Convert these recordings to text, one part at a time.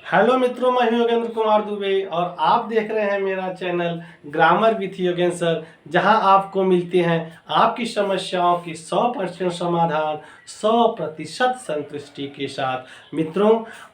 Hello मित्रों, मैं हूं योगेंद्र कुमार दुबे और आप देख रहे हैं मेरा channel grammar with Yogendra sir, जहां आपको मिलते हैं आपकी समस्याओं की 100% समाधान 100% संतुष्टि के साथ। मित्रों,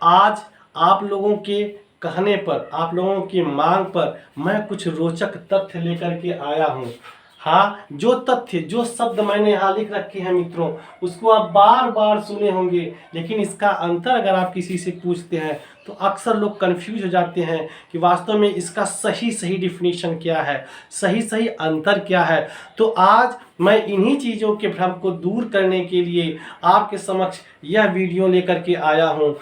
आज आप लोगों के कहने पर, आप लोगों की मांग पर मैं कुछ रोचक तथ्य लेकर के आया हूं। हाँ, जो तथ्य, जो शब्द मैंने यहाँ लिख रखे हैं मित्रों, उसको आप बार बार सुने होंगे, लेकिन इसका अंतर अगर आप किसी से पूछते हैं तो अक्सर लोग कंफ्यूज हो जाते हैं कि वास्तव में इसका सही सही डिफिनीशन क्या है, सही सही अंतर क्या है। तो आज मैं इन्हीं चीज़ों के भ्रम को दूर करने के लिए आपके समक्ष यह वीडियो लेकर के आया हूँ।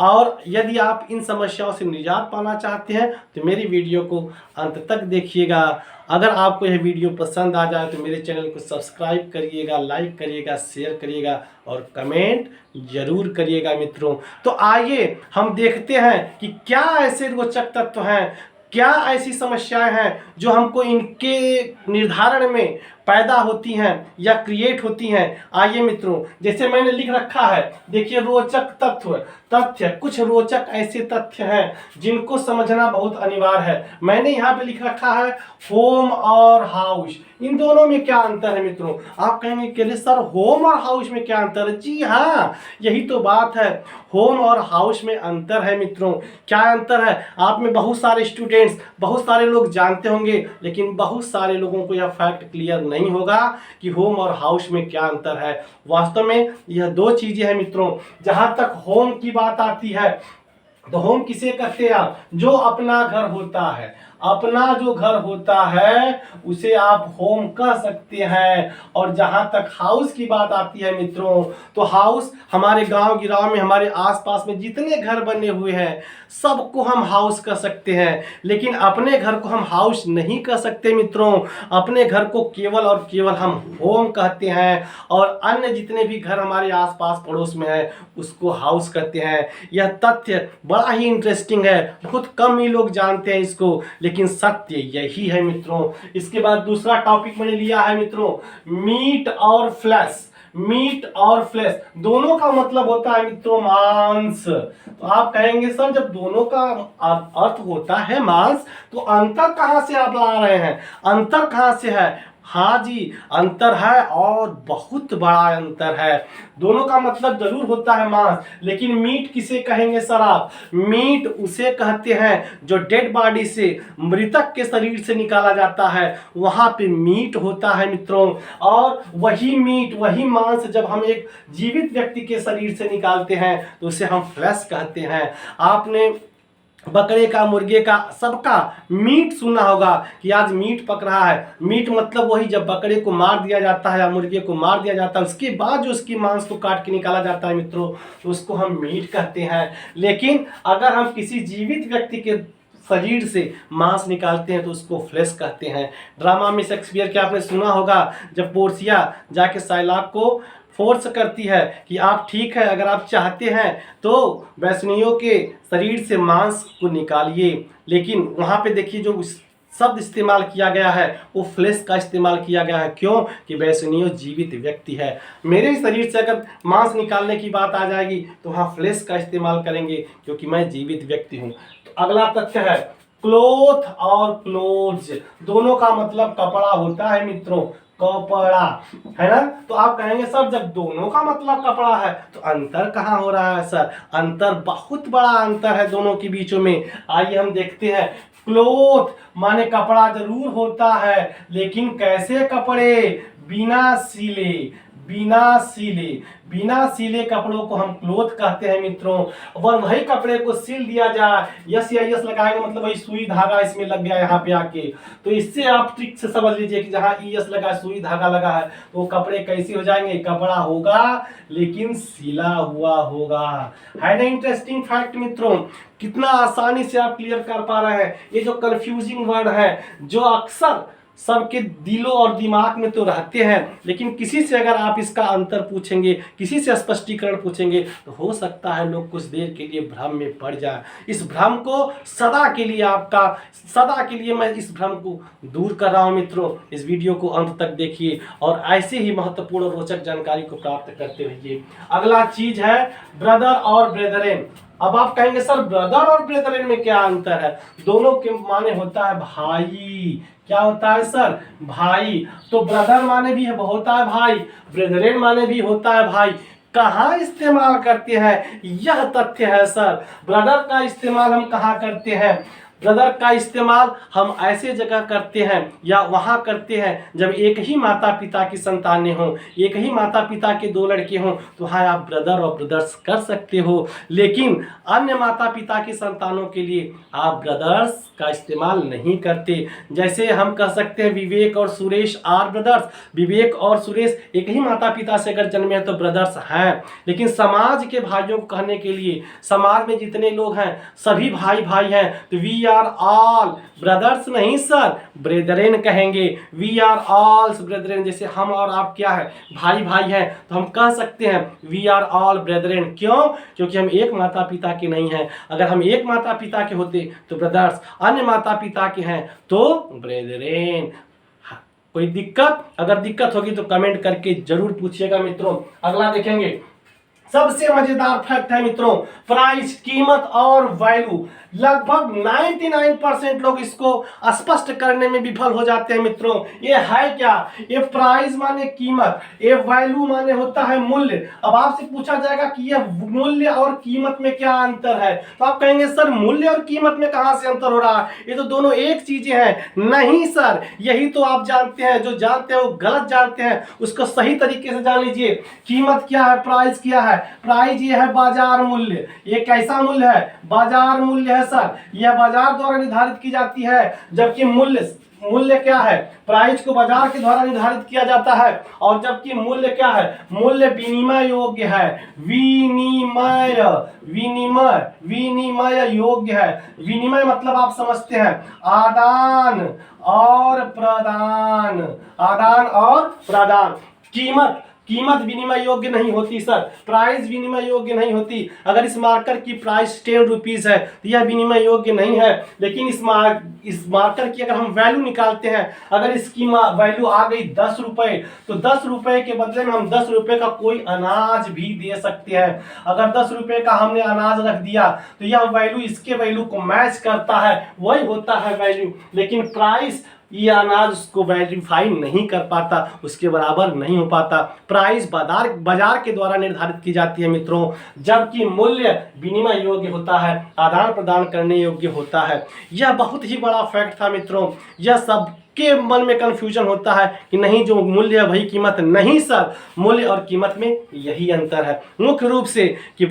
और यदि आप इन समस्याओं से निजात पाना चाहते हैं तो मेरी वीडियो को अंत तक देखिएगा। अगर आपको यह वीडियो पसंद आ जाए तो मेरे चैनल को सब्सक्राइब करिएगा, लाइक करिएगा, शेयर करिएगा और कमेंट जरूर करिएगा मित्रों। तो आइए हम देखते हैं कि क्या ऐसे रोचक तत्व हैं, क्या ऐसी समस्याएं हैं जो हमको इनके निर्धारण में पैदा होती हैं या क्रिएट होती हैं। आइए मित्रों, जैसे मैंने लिख रखा है, देखिए रोचक तथ्य, कुछ रोचक ऐसे तथ्य हैं जिनको समझना बहुत अनिवार्य है। मैंने यहाँ पे लिख रखा है होम और हाउस, इन दोनों में क्या अंतर है मित्रों। आप कहेंगे कि सर होम और हाउस में क्या अंतर है? जी हाँ, यही तो बात है, होम और हाउस में अंतर है मित्रों। क्या अंतर है? आप में बहुत सारे स्टूडेंट्स, बहुत सारे लोग जानते होंगे, लेकिन बहुत सारे लोगों को यह फैक्ट क्लियर नहीं होगा कि होम और हाउस में क्या अंतर है। वास्तव में यह दो चीजें हैं मित्रों। जहां तक होम की बात आती है तो होम किसे कहते हैं आप? जो अपना घर होता है, अपना जो घर होता है उसे आप होम कह सकते हैं। और जहां तक हाउस की बात आती है मित्रों, तो हाउस हमारे गांव गिराव में, हमारे आसपास में जितने घर बने हुए हैं सबको हम हाउस कह सकते हैं, लेकिन अपने घर को हम हाउस नहीं कह सकते मित्रों। अपने घर को केवल और केवल हम होम कहते हैं और अन्य जितने भी घर हमारे आसपास पड़ोस में है उसको हाउस कहते हैं। यह तथ्य बड़ा ही इंटरेस्टिंग है, बहुत कम ही लोग जानते हैं इसको, लेकिन सत्य यही है मित्रों। इसके बाद दूसरा टॉपिक मैंने लिया है मित्रों, मीट और फ्लैश। मीट और फ्लैश दोनों का मतलब होता है मित्रों मांस। तो आप कहेंगे सर जब दोनों का अर्थ होता है मांस तो अंतर कहां से आप ला रहे हैं? अंतर कहां से है? हाँ जी, अंतर है और बहुत बड़ा अंतर है। दोनों का मतलब जरूर होता है मांस, लेकिन मीट किसे कहेंगे सर आप? मीट उसे कहते हैं जो डेड बॉडी से, मृतक के शरीर से निकाला जाता है, वहां पे मीट होता है मित्रों। और वही मीट, वही मांस जब हम एक जीवित व्यक्ति के शरीर से निकालते हैं तो उसे हम फ्लैश कहते हैं। आपने बकरे का, मुर्गे का, सबका मीट सुना होगा कि आज मीट पक रहा है। मीट मतलब वही जब बकरे को मार दिया जाता है या मुर्गे को मार दिया जाता है, उसके बाद जो उसकी मांस को काट के निकाला जाता है मित्रों, तो उसको हम मीट कहते हैं। लेकिन अगर हम किसी जीवित व्यक्ति के शरीर से मांस निकालते हैं तो उसको फ्लेश कहते हैं। ड्रामा में शेक्सपियर के आपने सुना होगा, जब पोर्सिया जाके साइलाक को फोर्स करती है कि आप ठीक है, अगर आप चाहते हैं तो वैष्णियों के शरीर से मांस को निकालिए, लेकिन वहाँ पे देखिए जो शब्द इस्तेमाल किया गया है वो फ्लेश का इस्तेमाल किया गया है। क्यों? कि वैष्णियों जीवित व्यक्ति है। मेरे शरीर से अगर मांस निकालने की बात आ जाएगी तो वहाँ फ्लेश का इस्तेमाल करेंगे क्योंकि मैं जीवित व्यक्ति हूँ। तो अगला तथ्य है क्लोथ और क्लोथ्स, दोनों का मतलब कपड़ा होता है मित्रों, कपड़ा, है ना। तो आप कहेंगे सर जब दोनों का मतलब कपड़ा है तो अंतर कहाँ हो रहा है? सर अंतर, बहुत बड़ा अंतर है दोनों के बीचों में। आइए हम देखते हैं। क्लोथ माने कपड़ा जरूर होता है, लेकिन कैसे कपड़े? बिना सिले, बिना सिले, बिना सिले कपड़ों को हम क्लोथ कहते हैं मित्रों। और वही कपड़े को सिल दिया जाए, यस या यस लगाएंगे मतलब वही सुई धागा इसमें लग गया यहाँ पे आके, तो इससे आप ट्रिक से समझ लीजिए कि जहाँ यस लगा है, सुई धागा लगा है, तो वो कपड़े कैसे हो जाएंगे? कपड़ा होगा लेकिन सिला हुआ होगा। है ना इंटरेस्टिंग फैक्ट मित्रों? कितना आसानी से आप क्लियर कर पा रहे हैं। ये जो कंफ्यूजिंग वर्ड है जो अक्सर सबके दिलों और दिमाग में तो रहते हैं, लेकिन किसी से अगर आप इसका अंतर पूछेंगे, किसी से स्पष्टीकरण पूछेंगे, तो हो सकता है लोग कुछ देर के लिए भ्रम में पड़ जाए। इस भ्रम को सदा के लिए, आपका सदा के लिए मैं इस भ्रम को दूर कर रहा हूं मित्रों। इस वीडियो को अंत तक देखिए और ऐसे ही महत्वपूर्ण और रोचक जानकारी को प्राप्त करते रहिए। अगला चीज है ब्रदर और ब्रेदरेन। अब आप कहेंगे सर ब्रदर और ब्रेदरेन में क्या अंतर है? दोनों के माने होता है भाई। क्या होता है सर? भाई। तो ब्रदर माने भी होता है भाई, ब्रेदरेन माने भी होता है भाई। कहाँ इस्तेमाल करते हैं यह तथ्य है सर। ब्रदर का इस्तेमाल हम कहाँ करते हैं? ब्रदर का इस्तेमाल हम ऐसे जगह करते हैं या वहाँ करते हैं जब एक ही माता पिता की संतानें हों, एक ही माता पिता के दो लड़के हों, तो हाँ आप ब्रदर और ब्रदर्स कर सकते हो। लेकिन अन्य माता पिता की संतानों के लिए आप ब्रदर्स का इस्तेमाल नहीं करते। जैसे हम कह सकते हैं विवेक और सुरेश आर ब्रदर्स। विवेक और सुरेश एक ही माता पिता से अगर जन्मे हैं तो ब्रदर्स हैं। लेकिन समाज के भाइयों को कहने के लिए, समाज में जितने लोग हैं सभी भाई भाई हैं, तो वी आर ऑल ब्रदर्स नहीं सर, ब्रेदरेन कहेंगे। We are all brethren. जैसे हम और आप क्या है? भाई भाई हैं, तो हम कह सकते हैं वी आर ऑल ब्रेदरेन। क्यों? क्योंकि हम एक माता पिता के नहीं हैं। अगर हम एक माता पिता के होते तो ब्रदर्स, अन्य माता पिता के हैं तो ब्रेदरेन। कोई दिक्कत? अगर दिक्कत होगी तो कमेंट करके जरूर पूछिएगा मित्रों। अगला देखेंगे, सबसे मजेदार फैक्ट है मित्रों, प्राइस, कीमत और वैल्यू। लगभग 99% लोग इसको स्पष्ट करने में विफल हो जाते हैं मित्रों। ये है क्या? ये प्राइस माने कीमत, ये वैल्यू माने होता है मूल्य। अब आपसे पूछा जाएगा कि ये मूल्य और कीमत में क्या अंतर है, तो आप कहेंगे सर मूल्य और कीमत में कहां से अंतर हो रहा है, ये तो दोनों एक चीजें हैं। नहीं सर, यही तो आप जानते हैं। जो जानते हैं वो गलत जानते हैं, उसको सही तरीके से जान लीजिए। कीमत क्या है, प्राइस क्या है? प्राइस ये है बाजार मूल्य। ये कैसा मूल्य है? बाजार मूल्य है सर। यह बाजार द्वारा निर्धारित की जाती है, जबकि मूल्य क्या है? प्राइस को बाजार के द्वारा निर्धारित किया जाता है। और जबकि मूल्य क्या है? मूल्य विनिमय योग्य है। विनिमय विनिमय विनिमय योग्य है। विनिमय मतलब आप समझते हैं आदान और प्रदान, आदान और प्रदान। कीमत विनिमय योग्य नहीं होती सर, प्राइस विनिमय योग्य नहीं होती। अगर इस मार्कर की प्राइस 10 रुपीज है तो यह विनिमय योग्य नहीं है। लेकिन इस मार्कर की अगर हम वैल्यू निकालते हैं, अगर इसकी वैल्यू आ गई 10 रुपए, तो 10 रुपए के बदले में हम 10 रुपए का कोई अनाज भी दे सकते हैं। अगर 10 रुपए का हमने अनाज रख दिया तो यह वैल्यू इसके वैल्यू को मैच करता है, वही होता है वैल्यू। लेकिन प्राइस, ये अनाज उसको वेरीफाई नहीं कर पाता, उसके बराबर नहीं हो पाता। प्राइस बाजार के द्वारा निर्धारित की जाती है मित्रों, जबकि मूल्य विनिमय योग्य होता है, आदान प्रदान करने योग्य होता है। यह बहुत ही बड़ा फैक्ट था मित्रों। यह सब के मन में कंफ्यूजन होता है कि नहीं जो मूल्य है वही कीमत। नहीं सर, मूल्य और कीमत में यही अंतर है मुख्य रूप से कि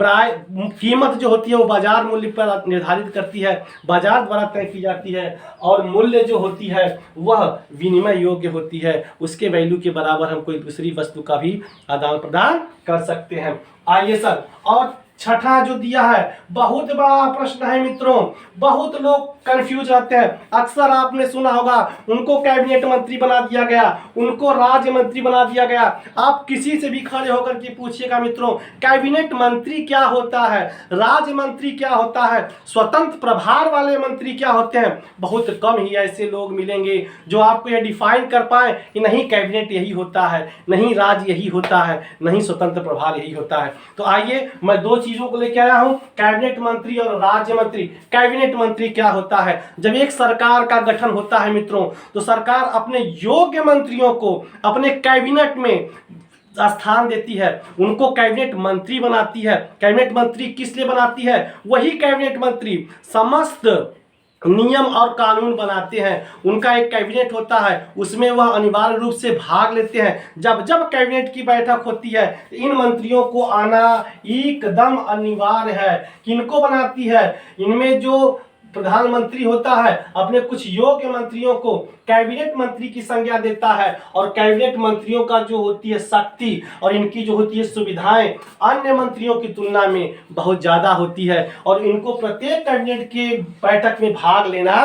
कीमत जो होती है वो बाजार मूल्य पर निर्धारित करती है, बाजार द्वारा तय की जाती है। और मूल्य जो होती है वह विनिमय योग्य होती है, उसके वैल्यू के बराबर हम कोई दूसरी वस्तु का भी आदान प्रदान कर सकते हैं। आइए सर, और छठा जो दिया है बहुत बड़ा प्रश्न है मित्रों। बहुत लोग कंफ्यूज रहते हैं। अक्सर आपने सुना होगा उनको कैबिनेट मंत्री बना दिया गया, उनको राज्य मंत्री बना दिया गया। आप किसी से भी खड़े होकर के पूछिएगा मित्रों कैबिनेट मंत्री क्या होता है, राज्य मंत्री क्या होता है, स्वतंत्र प्रभार वाले मंत्री क्या होते हैं। बहुत कम ही ऐसे लोग मिलेंगे जो आपको यह डिफाइन कर पाए कि नहीं कैबिनेट यही होता है, नहीं राज्य यही होता है, नहीं स्वतंत्र प्रभार यही होता है। तो आइए मैं दो चीजों को लेकर आया हूं, कैबिनेट मंत्री और राज्य मंत्री। कैबिनेट मंत्री क्या होता है? जब एक सरकार का गठन होता है मित्रों, तो सरकार अपने योग्य मंत्रियों को अपने कैबिनेट में स्थान देती है, उनको कैबिनेट मंत्री बनाती है। कैबिनेट मंत्री किस लिए बनाती है? वही कैबिनेट मंत्री समस्त नियम और कानून बनाते हैं। उनका एक कैबिनेट होता है, उसमें वह अनिवार्य रूप से भाग लेते हैं। जब जब कैबिनेट की बैठक होती है इन मंत्रियों को आना एकदम अनिवार्य है। किनको बनाती है? इनमें जो प्रधानमंत्री होता है अपने कुछ योग्य मंत्रियों को कैबिनेट मंत्री की संज्ञा देता है। और कैबिनेट मंत्रियों का जो होती है शक्ति और इनकी जो होती है सुविधाएं अन्य मंत्रियों की तुलना में बहुत ज्यादा होती है। और इनको प्रत्येक कैबिनेट के बैठक में भाग लेना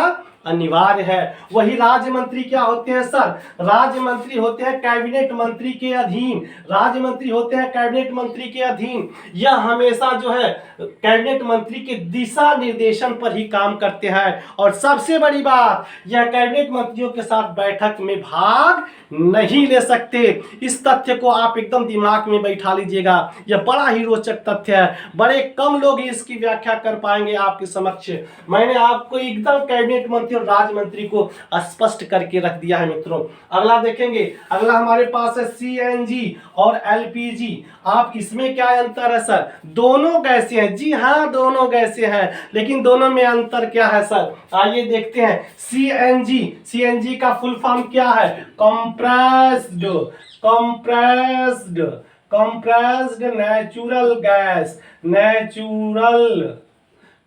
अनिवार्य है। वही राज्य मंत्री क्या होते हैं सर? राज्य मंत्री होते हैं कैबिनेट मंत्री के अधीन। राज्य मंत्री होते हैं कैबिनेट मंत्री के अधीन। यह हमेशा जो है कैबिनेट मंत्री के दिशा निर्देशन पर ही काम करते हैं। और सबसे बड़ी बात, यह कैबिनेट मंत्रियों के साथ बैठक में भाग नहीं ले सकते। इस तथ्य को आप एकदम दिमाग में बैठा लीजिएगा। यह बड़ा ही रोचक तथ्य है, बड़े कम लोग इसकी व्याख्या कर पाएंगे आपके समक्ष। मैंने आपको एकदम कैबिनेट मंत्री और राज्य मंत्री को स्पष्ट करके रख दिया है मित्रों। अगला देखेंगे, अगला हमारे पास है सीएनजी और एलपीजी। आप इसमें क्या अंतर है सर? दोनों गैसें हैं, जी हाँ दोनों गैसें हैं, लेकिन दोनों में अंतर क्या है सर? आइए देखते हैं। सीएनजी, सीएनजी का फुल फॉर्म क्या है? Compressed, compressed, compressed natural gas, natural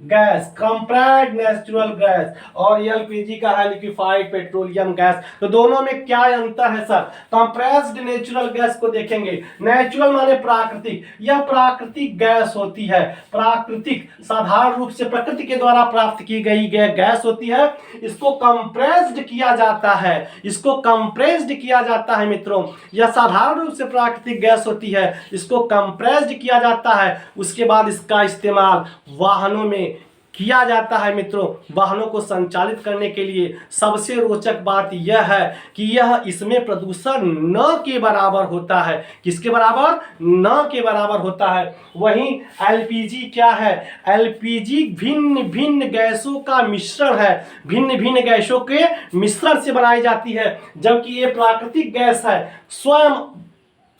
gas, compressed natural gas. और एलपीजी का है लिक्विफाइड पेट्रोलियम गैस। तो दोनों में क्या अंतर है सर? कंप्रेस्ड नेचुरल गैस को देखेंगे। नेचुरल माने प्राकृतिक, यह प्राकृतिक गैस होती है। प्राकृतिक साधारण रूप से प्रकृति के द्वारा प्राप्त की गई गैस होती है। इसको कंप्रेस्ड किया जाता है, इसको कंप्रेस्ड किया जाता है मित्रों। यह साधारण रूप से प्राकृतिक गैस होती है, इसको कंप्रेस्ड किया जाता है। उसके बाद इसका इस्तेमाल वाहनों में किया जाता है मित्रों। वाहनों को संचालित करने के लिए सबसे रोचक बात यह है कि यह इसमें प्रदूषण न के बराबर होता है। किसके बराबर? न के बराबर होता है। वहीं एलपीजी क्या है? एलपीजी भिन्न भिन्न गैसों का मिश्रण है, भिन्न भिन्न गैसों के मिश्रण से बनाई जाती है। जबकि ये प्राकृतिक गैस है, स्वयं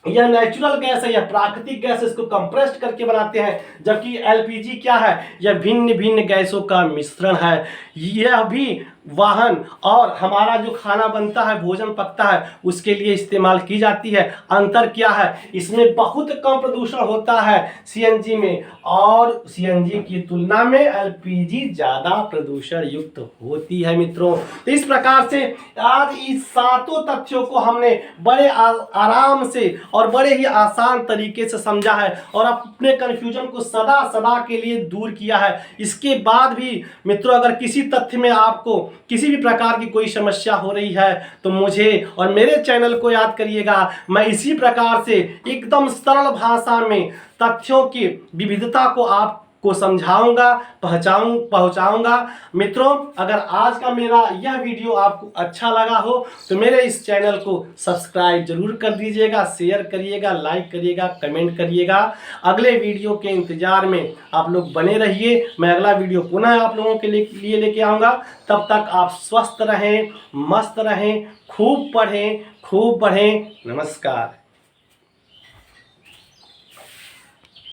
यह नेचुरल गैस है, यह प्राकृतिक गैस है, इसको कंप्रेस्ड करके बनाते हैं। जबकि एलपीजी क्या है? यह भिन्न भिन्न गैसों का मिश्रण है। यह भी वाहन और हमारा जो खाना बनता है, भोजन पकता है, उसके लिए इस्तेमाल की जाती है। अंतर क्या है? इसमें बहुत कम प्रदूषण होता है सीएनजी में, और सीएनजी की तुलना में एलपीजी ज्यादा प्रदूषण युक्त होती है मित्रों। तो इस प्रकार से आज इस सातों तथ्यों को हमने बड़े आराम से और बड़े ही आसान तरीके से समझा है और अपने कंफ्यूजन को सदा सदा के लिए दूर किया है। इसके बाद भी मित्रों अगर किसी तथ्य में आपको किसी भी प्रकार की कोई समस्या हो रही है तो मुझे और मेरे चैनल को याद करिएगा। मैं इसी प्रकार से एकदम सरल भाषा में तथ्यों की विविधता को आपको समझाऊंगा, पहुंचाऊंगा। मित्रों अगर आज का मेरा यह वीडियो आपको अच्छा लगा हो तो मेरे इस चैनल को सब्सक्राइब जरूर कर दीजिएगा, शेयर करिएगा, लाइक करिएगा, कमेंट करिएगा। अगले वीडियो के इंतजार में आप लोग बने रहिए। मैं अगला वीडियो पुनः आप लोगों के लिए लेके आऊँगा। तब तक आप स्वस्थ रहें, मस्त रहें, खूब पढ़ें, खूब बढ़ें। नमस्कार।